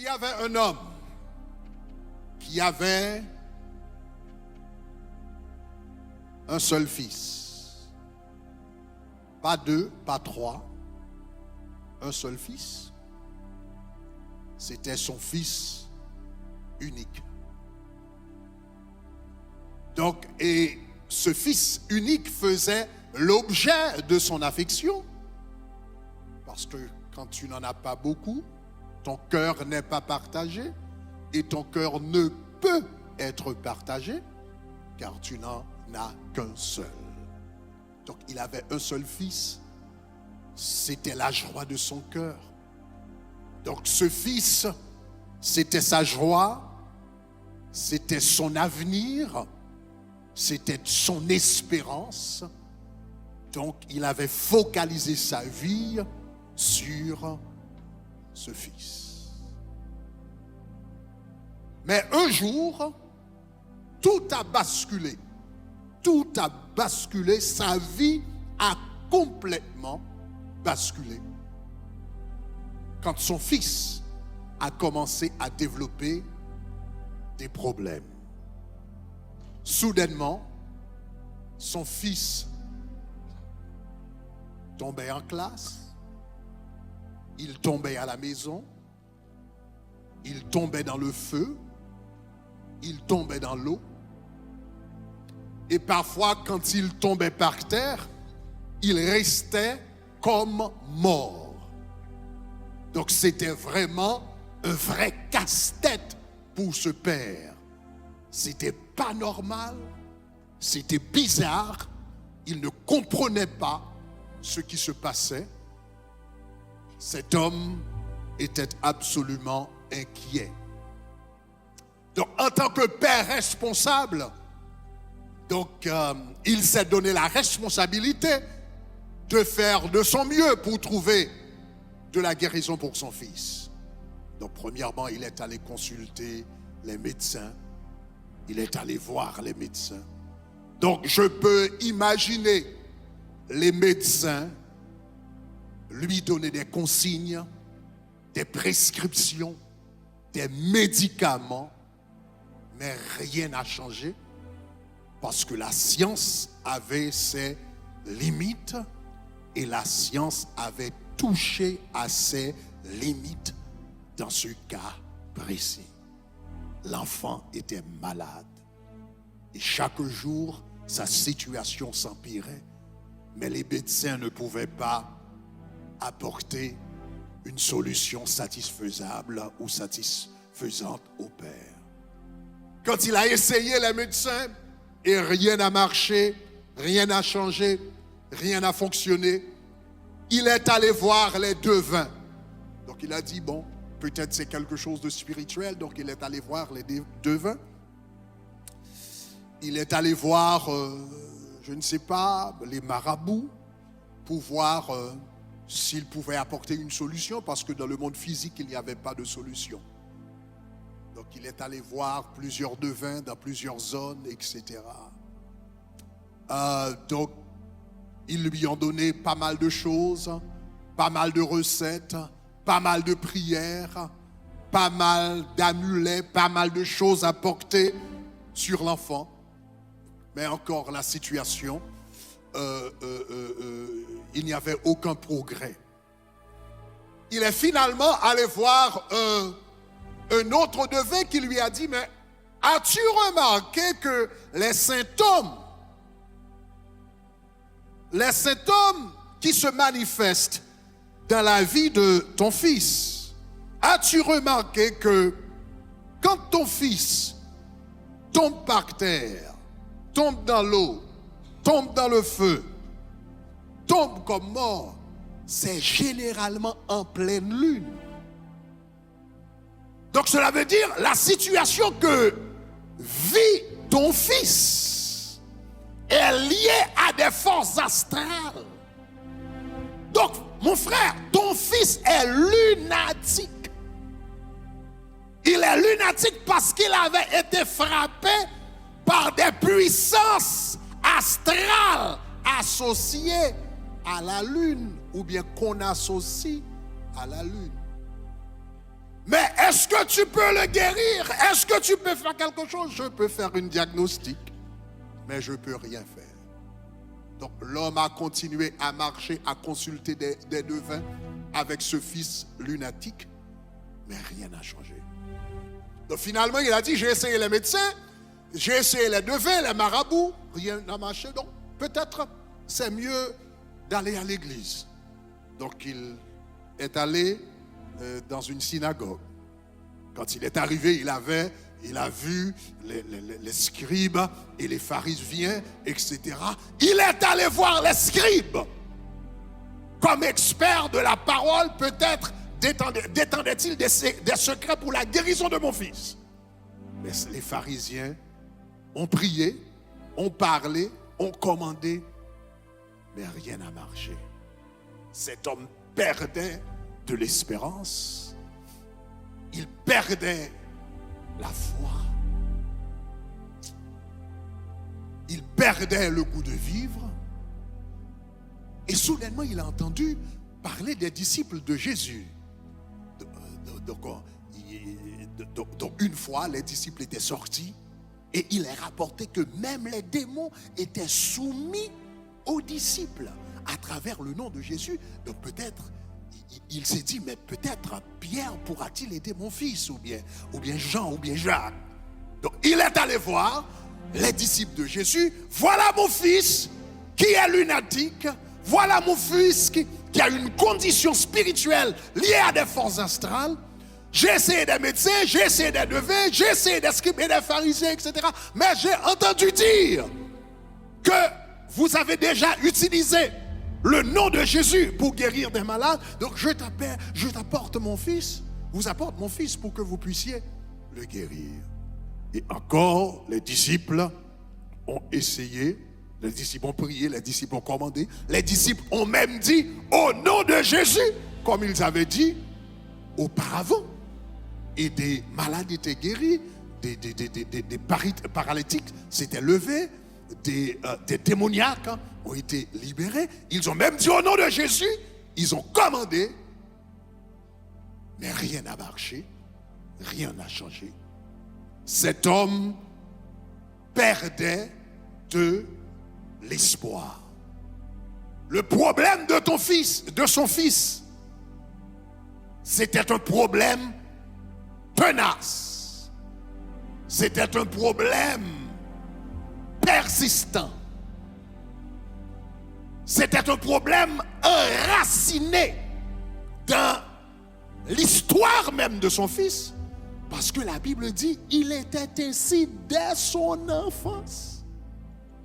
y avait un homme qui avait un seul fils. Pas deux, pas trois. Un seul fils. C'était son fils unique. Donc, et ce fils unique faisait l'objet de son affection. Parce que quand tu n'en as pas beaucoup, ton cœur n'est pas partagé et ton cœur ne peut être partagé car tu n'en as qu'un seul. Donc il avait un seul fils, c'était la joie de son cœur. Donc ce fils, c'était sa joie, c'était son avenir, c'était son espérance. Donc il avait focalisé sa vie sur ce fils. Mais un jour, tout a basculé. Tout a basculé. Sa vie a complètement basculé. Quand son fils a commencé à développer des problèmes. Soudainement, son fils tombait en classe. Il tombait à la maison, il tombait dans le feu, il tombait dans l'eau. Et parfois, quand il tombait par terre, il restait comme mort. Donc c'était vraiment un vrai casse-tête pour ce père. C'était pas normal, c'était bizarre, il ne comprenait pas ce qui se passait. Cet homme était absolument inquiet. Donc, en tant que père responsable, il s'est donné la responsabilité de faire de son mieux pour trouver de la guérison pour son fils. Donc, premièrement, il est allé consulter les médecins. Il est allé voir les médecins. Donc, je peux imaginer les médecins lui donner des consignes, des prescriptions, des médicaments, mais rien n'a changé parce que la science avait ses limites et la science avait touché à ses limites dans ce cas précis. L'enfant était malade et chaque jour, sa situation s'empirait, mais les médecins ne pouvaient pas apporter une solution satisfaisable ou satisfaisante au père. Quand il a essayé les médecins et rien n'a marché, rien n'a changé, rien n'a fonctionné, il est allé voir les devins. Donc il a dit, bon, peut-être c'est quelque chose de spirituel, donc il est allé voir les devins. Il est allé voir, je ne sais pas, les marabouts pour voir s'il pouvait apporter une solution, parce que dans le monde physique, il n'y avait pas de solution. Donc il est allé voir plusieurs devins dans plusieurs zones, etc. Donc ils lui ont donné pas mal de choses, pas mal de recettes, pas mal de prières, pas mal d'amulets, pas mal de choses à porter sur l'enfant. Mais encore la situation, il n'y avait aucun progrès. Il est finalement allé voir un autre devin qui lui a dit, mais as-tu remarqué que les symptômes qui se manifestent dans la vie de ton fils, as-tu remarqué que quand ton fils tombe par terre, tombe dans l'eau, tombe dans le feu, tombe comme mort, c'est généralement en pleine lune. Donc cela veut dire la situation que vit ton fils est liée à des forces astrales. Donc mon frère, ton fils est lunatique. Il est lunatique parce qu'il avait été frappé par des puissances astrales associées à la lune, ou bien qu'on associe à la lune. Mais est-ce que tu peux le guérir? Est-ce que tu peux faire quelque chose? Je peux faire une diagnostic, mais je ne peux rien faire. Donc l'homme a continué à marcher, à consulter des devins avec ce fils lunatique, mais rien n'a changé. Donc finalement, il a dit, j'ai essayé les médecins, j'ai essayé les devins, les marabouts, rien n'a marché. Donc peut-être c'est mieux d'aller à l'église. Donc il est allé dans une synagogue. Quand il est arrivé, il a vu les scribes et les pharisiens, etc. Il est allé voir les scribes. Comme expert de la parole, peut-être détendait-il des secrets pour la guérison de mon fils. Mais les pharisiens ont prié, ont parlé, ont commandé, mais rien n'a marché. Cet homme perdait de l'espérance, il perdait la foi, il perdait le goût de vivre, et soudainement il a entendu parler des disciples de Jésus. Donc une fois les disciples étaient sortis et il est rapporté que même les démons étaient soumis aux disciples à travers le nom de Jésus. Donc peut-être il s'est dit, mais peut-être Pierre pourra-t-il aider mon fils, ou bien Jean, ou bien Jacques. Donc il est allé voir les disciples de Jésus. Voilà mon fils qui est lunatique. Voilà mon fils qui a une condition spirituelle liée à des forces astrales. J'ai essayé des médecins, j'ai essayé des devins, j'ai essayé des scribes et des pharisiens, etc. Mais j'ai entendu dire que vous avez déjà utilisé le nom de Jésus pour guérir des malades. Donc je t'apporte mon fils, vous apporte mon fils pour que vous puissiez le guérir. Et encore, les disciples ont essayé, les disciples ont prié, les disciples ont commandé, les disciples ont même dit au nom de Jésus, comme ils avaient dit auparavant. Et des malades étaient guéris, des paralytiques s'étaient levés, des démoniaques ont été libérés. Ils ont même dit au nom de Jésus, ils ont commandé, mais rien n'a marché, rien n'a changé. Cet homme perdait de l'espoir. Le problème de ton fils, de son fils, c'était un problème tenace. C'était un problème persistant. C'était un problème enraciné dans l'histoire même de son fils. Parce que la Bible dit, il était ainsi dès son enfance.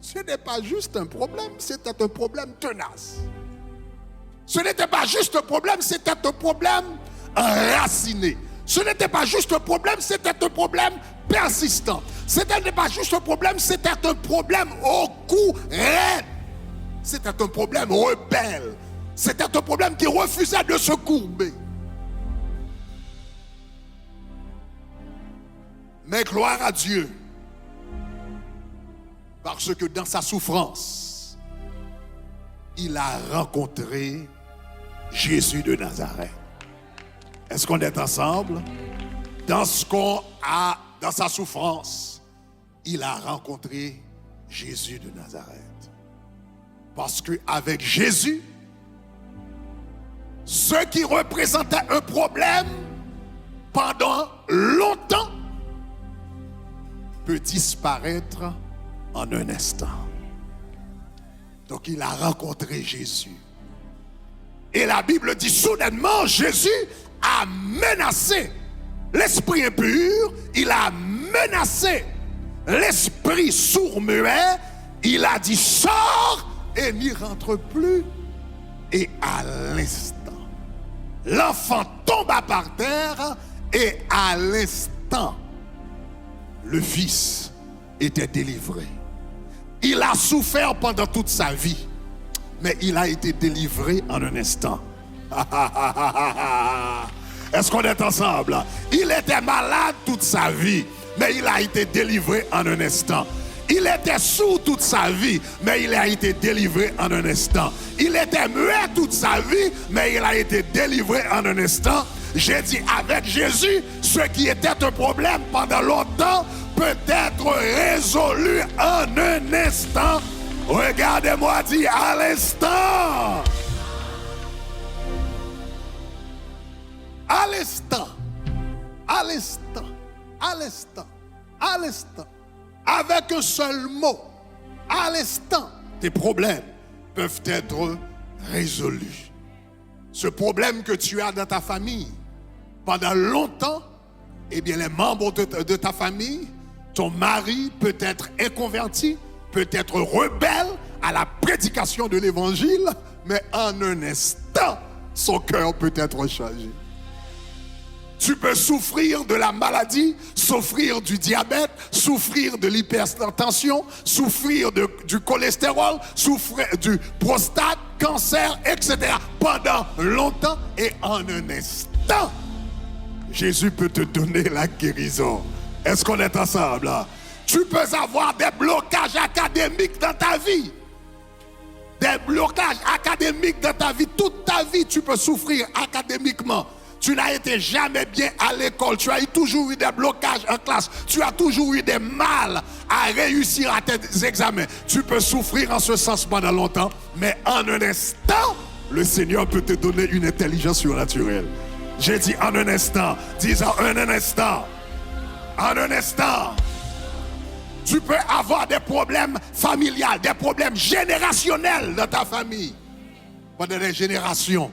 Ce n'est pas juste un problème, c'était un problème tenace. Ce n'était pas juste un problème, c'était un problème enraciné. Ce n'était pas juste un problème, c'était un problème persistant. Ce n'était pas juste un problème, c'était un problème au cou raide. C'était un problème rebelle. C'était un problème qui refusait de se courber. Mais gloire à Dieu, parce que dans sa souffrance, il a rencontré Jésus de Nazareth. Est-ce qu'on est ensemble? Dans sa souffrance, il a rencontré Jésus de Nazareth. Parce qu'avec Jésus, ce qui représentait un problème pendant longtemps peut disparaître en un instant. Donc il a rencontré Jésus. Et la Bible dit soudainement, Jésus a menacé l'esprit impur, il a menacé l'esprit sourd-muet, il a dit sors et n'y rentre plus. Et à l'instant, l'enfant tomba par terre et à l'instant, le fils était délivré. Il a souffert pendant toute sa vie, mais il a été délivré en un instant. Est-ce qu'on est ensemble? Il était malade toute sa vie, mais il a été délivré en un instant. Il était sourd toute sa vie, mais il a été délivré en un instant. Il était muet toute sa vie, mais il a été délivré en un instant. J'ai dit, avec Jésus, ce qui était un problème pendant longtemps peut être résolu en un instant. Regardez-moi, dit à l'instant. À l'instant. À l'instant. À l'instant. À l'instant. Avec un seul mot. À l'instant, tes problèmes peuvent être résolus. Ce problème que tu as dans ta famille, pendant longtemps, eh bien les membres de ta famille, ton mari peut être inconverti, peut être rebelle à la prédication de l'évangile, mais en un instant, son cœur peut être changé. Tu peux souffrir de la maladie, souffrir du diabète, souffrir de l'hypertension, souffrir du cholestérol, souffrir du prostate, cancer, etc. pendant longtemps et en un instant, Jésus peut te donner la guérison. Est-ce qu'on est ensemble là? Tu peux avoir des blocages académiques dans ta vie. Des blocages académiques dans ta vie. Toute ta vie, tu peux souffrir académiquement. Tu n'as été jamais bien à l'école. Tu as toujours eu des blocages en classe. Tu as toujours eu des mal à réussir à tes examens. Tu peux souffrir en ce sens pendant longtemps. Mais en un instant, le Seigneur peut te donner une intelligence surnaturelle. J'ai dit en un instant. Dis-en en un instant. En un instant. Tu peux avoir des problèmes familiales, des problèmes générationnels dans ta famille. Pendant des générations.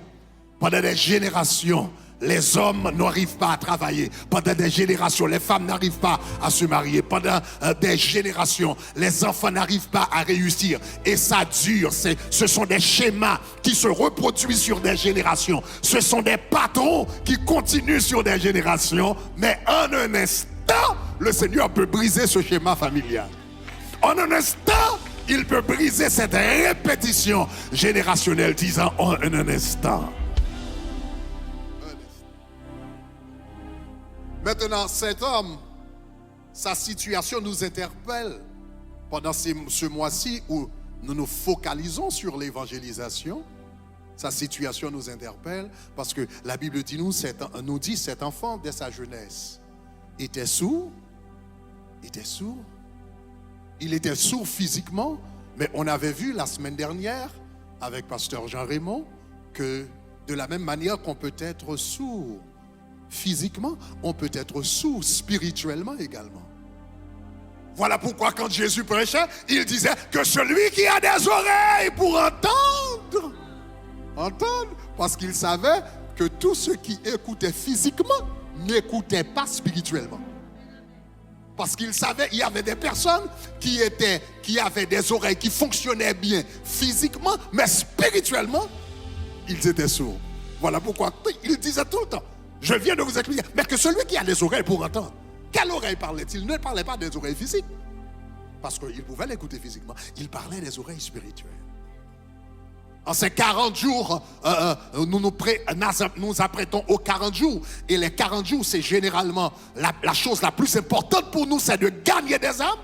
Pendant des générations. Les hommes n'arrivent pas à travailler. Pendant des générations, les femmes n'arrivent pas à se marier. Pendant des générations, les enfants n'arrivent pas à réussir. Et ça dure. Ce sont des schémas qui se reproduisent sur des générations. Ce sont des patrons qui continuent sur des générations. Mais en un instant, le Seigneur peut briser ce schéma familial. En un instant, il peut briser cette répétition générationnelle, disant en un instant. Maintenant, cet homme, sa situation nous interpelle pendant ce mois-ci où nous nous focalisons sur l'évangélisation. Sa situation nous interpelle parce que la Bible nous dit cet enfant dès sa jeunesse était sourd. Il était sourd physiquement, mais on avait vu la semaine dernière avec pasteur Jean-Raymond que de la même manière qu'on peut être sourd physiquement, on peut être sourd spirituellement également. Voilà pourquoi quand Jésus prêchait, il disait que celui qui a des oreilles pour entendre, parce qu'il savait que tous ceux qui écoutaient physiquement n'écoutaient pas spirituellement. Parce qu'il savait qu'il y avait des personnes qui avaient des oreilles qui fonctionnaient bien physiquement, mais spirituellement, ils étaient sourds. Voilà pourquoi il disait tout le temps. Je viens de vous expliquer. Mais que celui qui a des oreilles pour entendre, quelle oreille parlait-il? Il ne parlait pas des oreilles physiques. Parce qu'il pouvait l'écouter physiquement. Il parlait des oreilles spirituelles. En ces 40 jours, nous apprêtons aux 40 jours. Et les 40 jours, c'est généralement la chose la plus importante pour nous, c'est de gagner des âmes.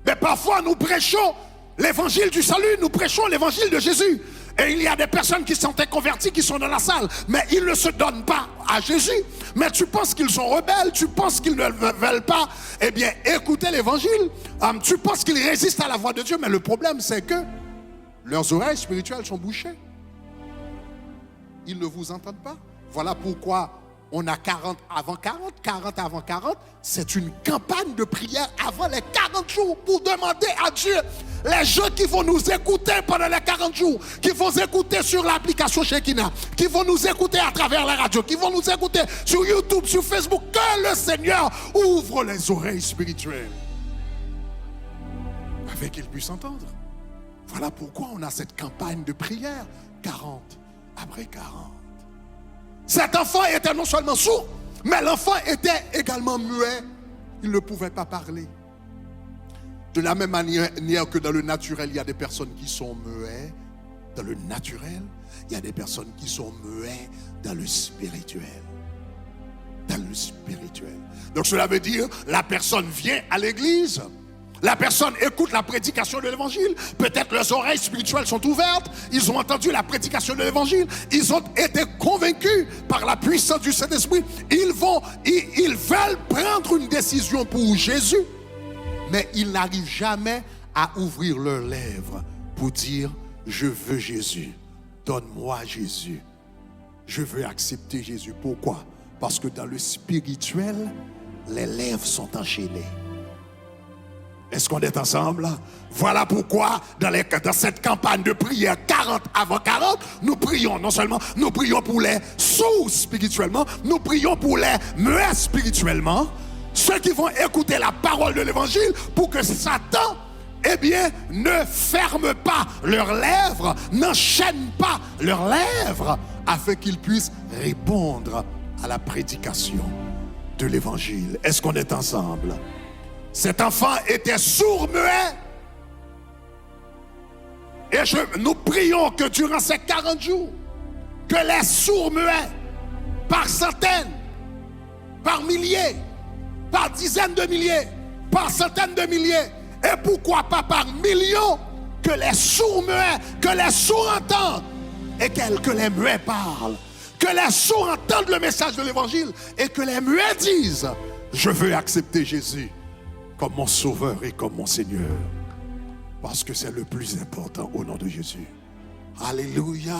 Mais parfois, nous prêchons l'évangile du salut, nous prêchons l'évangile de Jésus. Et il y a des personnes qui sont converties, qui sont dans la salle, mais ils ne se donnent pas à Jésus. Mais tu penses qu'ils sont rebelles, tu penses qu'ils ne veulent pas, eh bien, écouter l'évangile. Tu penses qu'ils résistent à la voix de Dieu, mais le problème, c'est que leurs oreilles spirituelles sont bouchées. Ils ne vous entendent pas. Voilà pourquoi on a 40 avant 40, 40 avant 40. C'est une campagne de prière avant les 40 jours pour demander à Dieu. Les gens qui vont nous écouter pendant les 40 jours, qui vont écouter sur l'application Shekinah, qui vont nous écouter à travers la radio, qui vont nous écouter sur YouTube, sur Facebook, que le Seigneur ouvre les oreilles spirituelles afin qu'ils puissent entendre. Voilà pourquoi on a cette campagne de prière 40 après 40. Cet enfant était non seulement sourd, mais l'enfant était également muet. Il ne pouvait pas parler. De la même manière que dans le naturel, il y a des personnes qui sont muets. Dans le naturel, il y a des personnes qui sont muets dans le spirituel. Dans le spirituel. Donc cela veut dire, la personne vient à l'église, La personne écoute la prédication de l'évangile. Peut-être leurs oreilles spirituelles sont ouvertes. Ils ont entendu la prédication de l'évangile. Ils ont été convaincus par la puissance du Saint-Esprit. Ils veulent prendre une décision pour Jésus. Mais ils n'arrivent jamais à ouvrir leurs lèvres pour dire « Je veux Jésus. Donne-moi Jésus. Je veux accepter Jésus. » Pourquoi? Parce que dans le spirituel, les lèvres sont enchaînées. Est-ce qu'on est ensemble? Voilà pourquoi dans cette campagne de prière 40 avant 40, nous prions non seulement, nous prions pour les sourds spirituellement, nous prions pour les muets spirituellement, ceux qui vont écouter la parole de l'évangile pour que Satan, eh bien, ne ferme pas leurs lèvres, n'enchaîne pas leurs lèvres, afin qu'ils puissent répondre à la prédication de l'évangile. Est-ce qu'on est ensemble? Cet enfant était sourd-muet. Et nous prions que durant ces 40 jours, que les sourds-muets, par centaines, par milliers, par dizaines de milliers, par centaines de milliers, et pourquoi pas par millions, que les sourds-muets, que les sourds entendent, et que les muets parlent, que les sourds entendent le message de l'évangile, et que les muets disent, je veux accepter Jésus comme mon sauveur et comme mon Seigneur. Parce que c'est le plus important au nom de Jésus. Alléluia.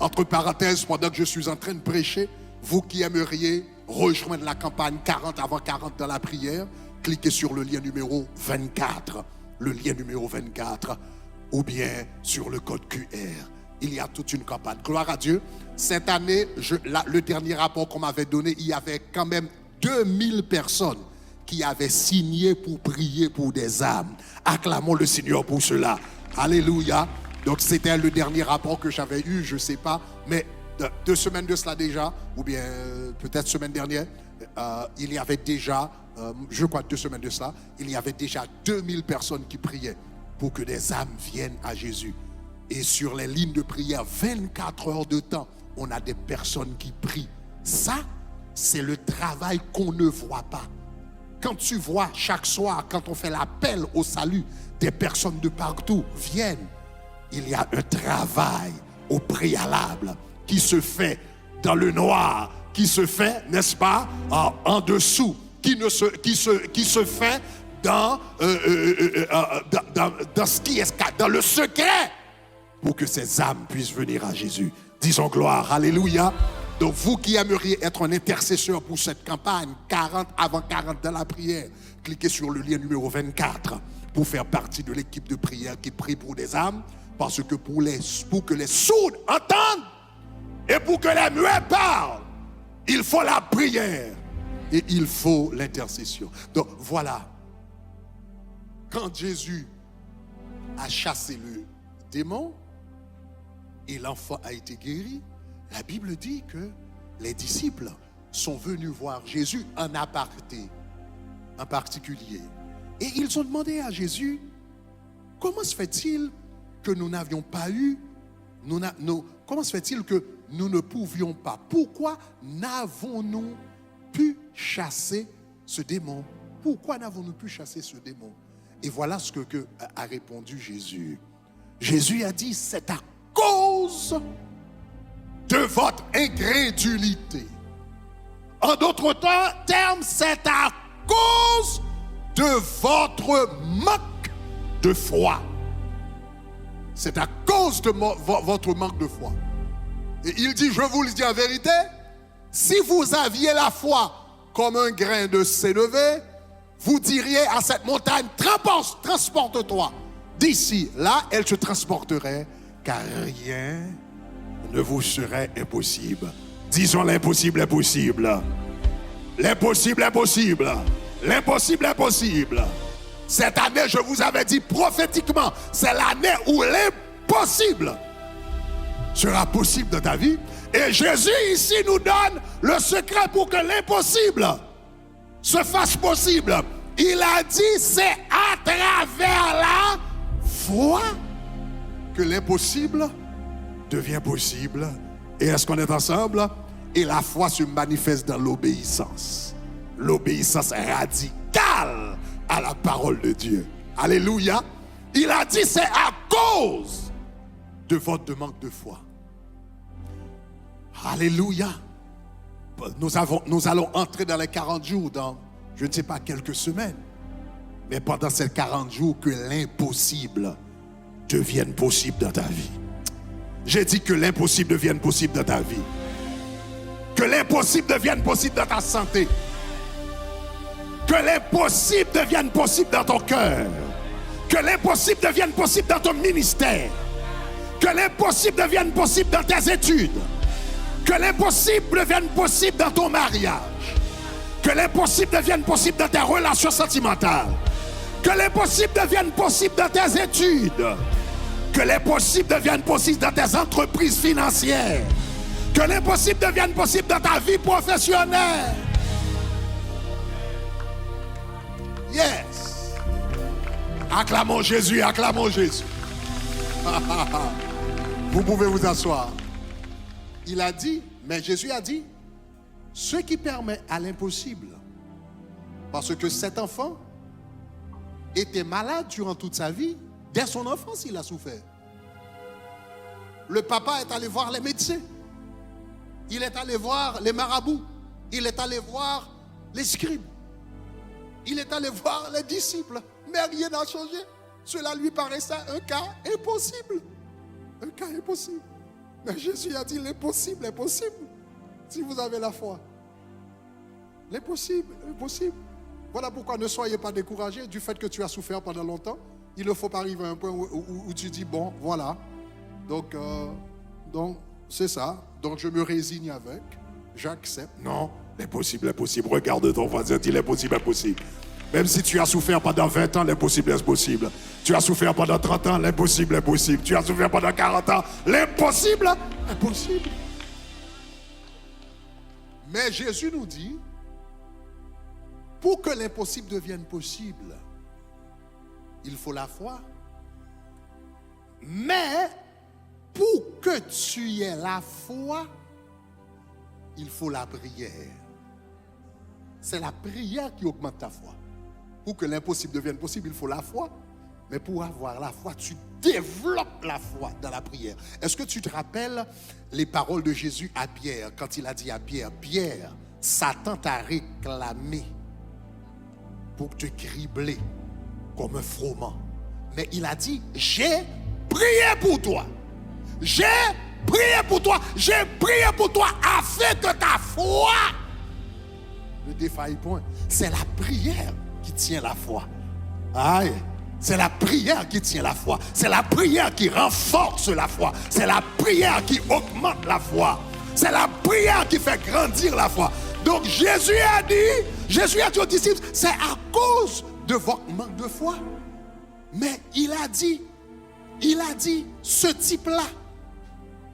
Entre parenthèses, pendant que je suis en train de prêcher, vous qui aimeriez rejoindre la campagne 40 avant 40 dans la prière, cliquez sur le lien numéro 24. Le lien numéro 24. Ou bien sur le code QR. Il y a toute une campagne. Gloire à Dieu. Cette année, le dernier rapport qu'on m'avait donné, il y avait quand même 2000 personnes qui avaient signé pour prier pour des âmes. Acclamons le Seigneur pour cela. Alléluia. Donc c'était le dernier rapport que j'avais eu, je ne sais pas, mais 2 semaines de cela déjà, ou bien peut-être semaine dernière, il y avait déjà, je crois 2 semaines de cela, il y avait déjà 2000 personnes qui priaient pour que des âmes viennent à Jésus. Et sur les lignes de prière, 24 heures de temps, on a des personnes qui prient. Ça, c'est le travail qu'on ne voit pas. Quand tu vois chaque soir, quand on fait l'appel au salut, des personnes de partout viennent, il y a un travail au préalable qui se fait dans le noir, qui se fait, n'est-ce pas, en dessous, qui se fait dans ce qui est dans le secret, pour que ces âmes puissent venir à Jésus. Disons gloire, alléluia. Donc vous qui aimeriez être un intercesseur pour cette campagne 40 avant 40 dans la prière, cliquez sur le lien numéro 24 pour faire partie de l'équipe de prière qui prie pour des âmes, parce que pour que les sourds entendent et pour que les muets parlent, il faut la prière et il faut l'intercession. Donc voilà, quand Jésus a chassé le démon et l'enfant a été guéri, la Bible dit que les disciples sont venus voir Jésus en aparté, en particulier. Et ils ont demandé à Jésus, comment se fait-il que nous n'avions pas eu, comment se fait-il que nous ne pouvions pas? Pourquoi n'avons-nous pu chasser ce démon? Pourquoi n'avons-nous pu chasser ce démon? Et voilà ce que a répondu Jésus. Jésus a dit, c'est à cause de votre incrédulité. En d'autres termes, c'est à cause de votre manque de foi. C'est à cause de votre manque de foi. Et il dit, je vous le dis en vérité, si vous aviez la foi comme un grain de sénévé, vous diriez à cette montagne, transporte-toi d'ici. Là, elle se transporterait, car rien ne vous serait impossible. Disons l'impossible est possible. L'impossible est possible. L'impossible est possible. Cette année, je vous avais dit prophétiquement, c'est l'année où l'impossible sera possible dans ta vie. Et Jésus ici nous donne le secret pour que l'impossible se fasse possible. Il a dit, c'est à travers la foi que l'impossible devient possible. Et est-ce qu'on est ensemble? Et la foi se manifeste dans l'obéissance. L'obéissance radicale à la parole de Dieu. Alléluia. Il a dit c'est à cause de votre manque de foi. Alléluia. Nous allons entrer dans les 40 jours, dans, je ne sais pas, quelques semaines. Mais pendant ces 40 jours, que l'impossible devienne possible dans ta vie. J'ai dit que l'impossible devienne possible dans ta vie. Que l'impossible devienne possible dans ta santé. Que l'impossible devienne possible dans ton cœur. Que l'impossible devienne possible dans ton ministère. Que l'impossible devienne possible dans tes études. Que l'impossible devienne possible dans ton mariage. Que l'impossible devienne possible dans tes relations sentimentales. Que l'impossible devienne possible dans tes études. Que l'impossible devienne possible dans tes entreprises financières. Que l'impossible devienne possible dans ta vie professionnelle. Yes. Acclamons Jésus, acclamons Jésus. Vous pouvez vous asseoir. Il a dit, mais Jésus a dit, ce qui permet à l'impossible. Parce que cet enfant était malade durant toute sa vie. Dès son enfance, il a souffert. Le papa est allé voir les médecins. Il est allé voir les marabouts. Il est allé voir les scribes. Il est allé voir les disciples. Mais rien n'a changé. Cela lui paraissait un cas impossible. Un cas impossible. Mais Jésus a dit l'impossible est possible. Si vous avez la foi. L'impossible est possible. Voilà pourquoi ne soyez pas découragés du fait que tu as souffert pendant longtemps. Il ne faut pas arriver à un point où tu dis, bon, voilà. Donc c'est ça. Donc, je me résigne avec. J'accepte. Non, l'impossible est possible. Regarde ton voisin, dis l'impossible est possible. Même si tu as souffert pendant 20 ans, l'impossible est possible. Tu as souffert pendant 30 ans, l'impossible est possible. Tu as souffert pendant 40 ans, l'impossible est possible. Mais Jésus nous dit, pour que l'impossible devienne possible, il faut la foi. Mais pour que tu aies la foi, il faut la prière. C'est la prière qui augmente ta foi. Pour que l'impossible devienne possible, il faut la foi. Mais pour avoir la foi, tu développes la foi dans la prière. Est-ce que tu te rappelles les paroles de Jésus à Pierre, quand il a dit à Pierre, Pierre, Satan t'a réclamé pour te cribler comme un froment. Mais il a dit, j'ai prié pour toi. J'ai prié pour toi. J'ai prié pour toi afin que ta foi ne défaille point. C'est la prière qui tient la foi. Aïe. C'est la prière qui tient la foi. C'est la prière qui renforce la foi. C'est la prière qui augmente la foi. C'est la prière qui fait grandir la foi. Donc Jésus a dit aux disciples, c'est à cause de votre manque de foi. Mais il a dit, ce type-là,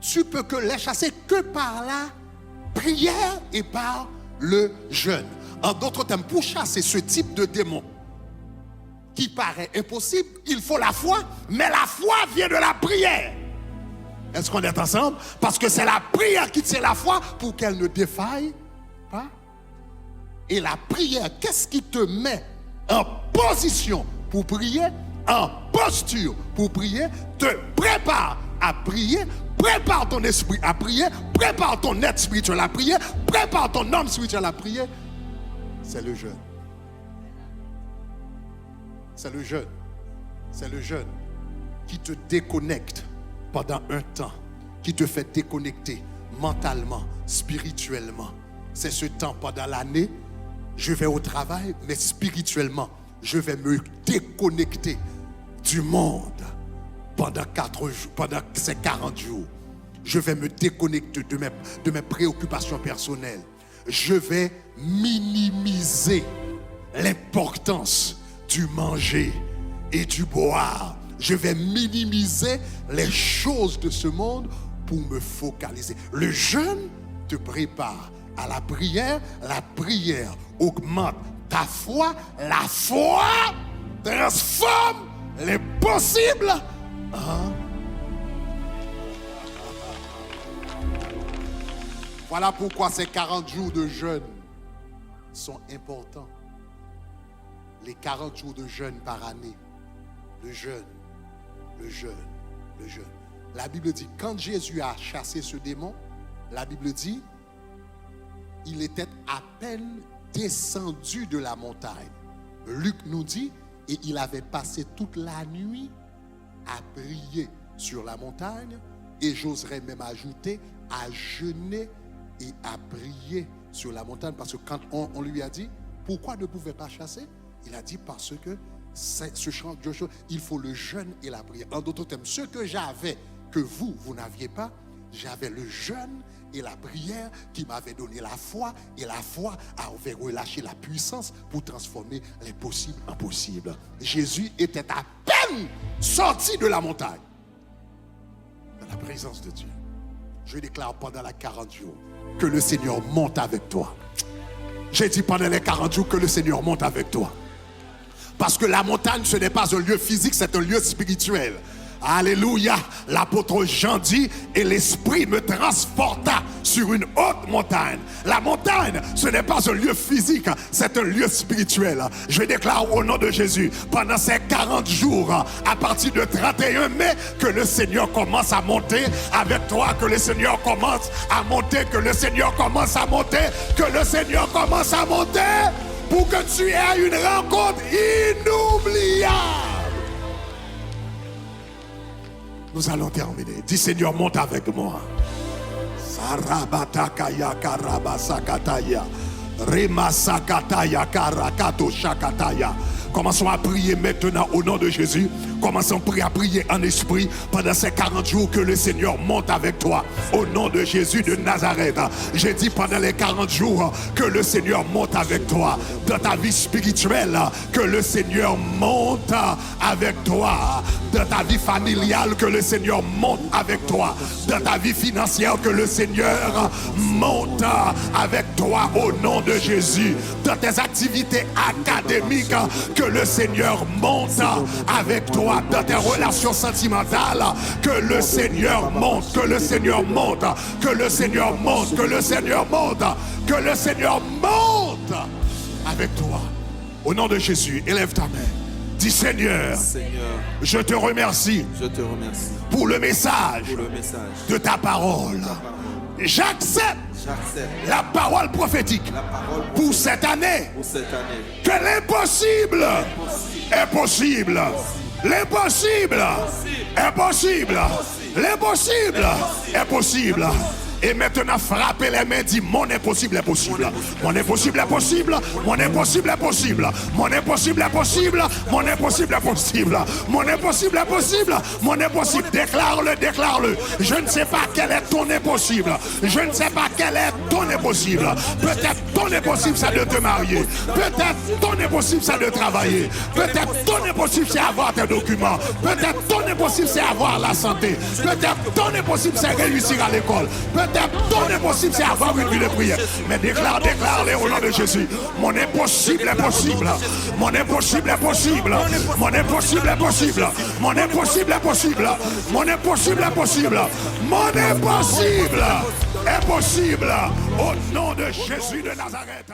tu peux que les chasser que par la prière et par le jeûne. En d'autres termes, pour chasser ce type de démon qui paraît impossible, il faut la foi, mais la foi vient de la prière. Est-ce qu'on est ensemble? Parce que c'est la prière qui tient la foi pour qu'elle ne défaille pas. Et la prière, qu'est-ce qui te met en position pour prier, en posture pour prier, te prépare à prier, prépare ton esprit à prier, prépare ton être spirituel à prier, prépare ton homme spirituel à prier. C'est le jeûne. C'est le jeûne. C'est le jeûne qui te déconnecte pendant un temps, qui te fait déconnecter mentalement, spirituellement. C'est ce temps pendant l'année, je vais au travail, mais spirituellement, je vais me déconnecter du monde pendant 4 jours, pendant ces 40 jours. Je vais me déconnecter de mes préoccupations personnelles. Je vais minimiser l'importance du manger et du boire. Je vais minimiser les choses de ce monde pour me focaliser. Le jeûne te prépare à la prière augmente ta foi, la foi transforme les possibles en... Voilà pourquoi ces 40 jours de jeûne sont importants. les 40 jours de jeûne par année. Le jeûne, le jeûne, le jeûne. La Bible dit, quand Jésus a chassé ce démon, la Bible dit, il était à peine descendu de la montagne. Luc nous dit, et il avait passé toute la nuit à prier sur la montagne, et j'oserais même ajouter, à jeûner et à prier sur la montagne, parce que quand on lui a dit, pourquoi ne pouvait pas chasser? Il a dit, parce que ce chant de Joshua, il faut le jeûne et la prière. En d'autres termes, ce que j'avais, que vous n'aviez pas, j'avais le jeûne et la prière qui m'avait donné la foi, et la foi avait relâché la puissance pour transformer les possibles en possibles. Jésus était à peine sorti de la montagne, dans la présence de Dieu. Je déclare pendant les 40 jours que le Seigneur monte avec toi. J'ai dit pendant les 40 jours que le Seigneur monte avec toi. Parce que la montagne, ce n'est pas un lieu physique, c'est un lieu spirituel. Alléluia. L'apôtre Jean dit, et l'Esprit me transporta sur une haute montagne. La montagne, ce n'est pas un lieu physique, c'est un lieu spirituel. Je déclare au nom de Jésus, pendant ces 40 jours, à partir de 31 mai, que le Seigneur commence à monter avec toi, que le Seigneur commence à monter, que le Seigneur commence à monter, que le Seigneur commence à monter, pour que tu aies une rencontre inoubliable. Nous allons terminer. Dis Seigneur, monte avec moi. Sarabatakaya karabasakataya. Remasakataya karakato shakataya. Commençons à prier maintenant au nom de Jésus. Commençons à prier en esprit pendant ces 40 jours, que le Seigneur monte avec toi. Au nom de Jésus de Nazareth. J'ai dit pendant les 40 jours que le Seigneur monte avec toi. Dans ta vie spirituelle, que le Seigneur monte avec toi. Dans ta vie familiale, que le Seigneur monte avec toi. Dans ta vie financière, que le Seigneur monte avec toi au nom de Jésus. Dans tes activités académiques, que le Seigneur monte avec toi. Dans tes relations sentimentales, que le Seigneur monte, que le Seigneur monte, que le Seigneur monte, que le Seigneur monte, que le Seigneur monte avec toi. Au nom de Jésus, élève ta main. Dis Seigneur, je te remercie, pour le message, de ta parole. J'accepte la parole prophétique pour cette année, que l'impossible est possible. L'impossible est possible. L'impossible est possible. Et maintenant, frappez les mains, dis mon impossible est possible. Mon impossible est possible. Mon impossible est possible. Mon impossible est possible. Mon impossible est possible. Mon impossible est possible. Mon impossible. Déclare-le, déclare-le. Je ne sais pas quel est ton impossible. Je ne sais pas quel est ton impossible. Peut-être ton impossible, c'est de te marier. Peut-être ton impossible, c'est de travailler. Peut-être ton impossible, c'est avoir tes documents. Peut-être ton impossible, c'est avoir la santé. Peut-être ton impossible, c'est réussir à l'école. Peut-être ton impossible, c'est avoir une vie de prière. Mais déclare-les au nom de Jésus. Mon impossible est possible. Mon impossible est possible. Mon impossible est possible. Mon impossible est possible. Mon impossible est possible. Mon impossible est possible. Au nom de Jésus de Nazareth.